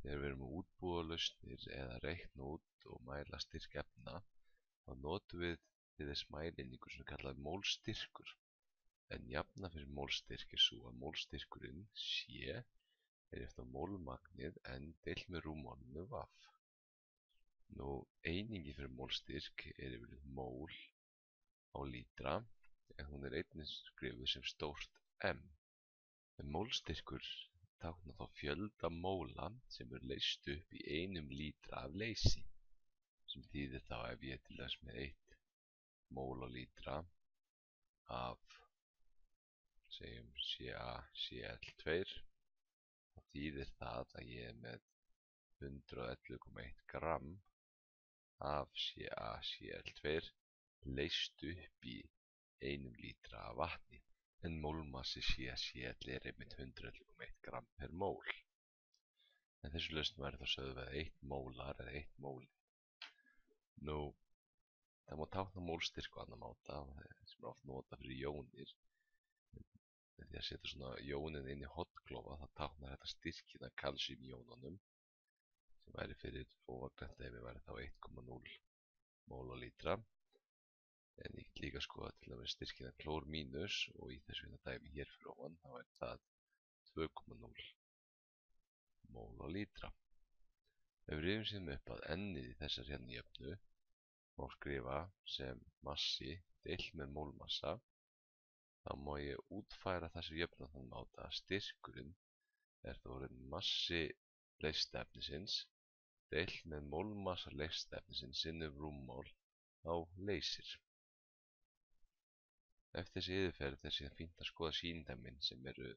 Þegar við erum að útbúa lausnir eða reikna út og mæla styrk efna, þá notum við til þess mælieiningu sem kallað mólstyrkur. En jafna fyrir mólstyrk svo að mólstyrkurinn C er eftir mólmagnið N deilt með rúmmálinu V. Einingi fyrir mólstyrk er yfirleitt mól á lítra, en hún er einnig skrifuð sem stórt M. En mólstyrkur táknar þá fjölda móla sem leyst upp í 1 lítra af leysi, sem þýðir þá ef ég til dæmis með 1 mól á lítra af segjum CaCl2, þá þýðir það að ég er með 111,1 gram af CaCl2 leyst upp í 1 lítra af vatni, en mólmassi CaCl er einmitt 111,1 gram per mól. En þessu lausn væri þá sögð við 1 mólar eða 1 móli. Það má tákna mólstyrk á annan máta, sem er oft notað fyrir jónir. Með því að setja svona jónin inn í hotnklofa, þá táknar þetta styrkina kalsíumjónunum, sem væri fyrir óagrænt ef ég væri þá 1,0 mól á lítra. En ég get líka skoða til að vera styrkina klór mínus, og í þessu dæmi hér fyrir ofan, þá er það 2,0 mól á lítra. Ef við rifjum síðan upp að ennið í þessar hérna jöfnu má skrifa sem massi deilt með mólmassa, þá má ég útfæra þessu jöfnu á þann máta að styrkurinn er þá orðinn massi leysta efnisins deilt með mólmassa leysta efnisins sinnum rúmmál á leysir. Eftir þessi yfirferð er síðan fínt að skoða sýnidæmin sem eru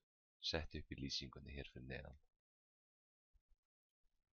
sett upp í lýsingunni hér fyrir neðan.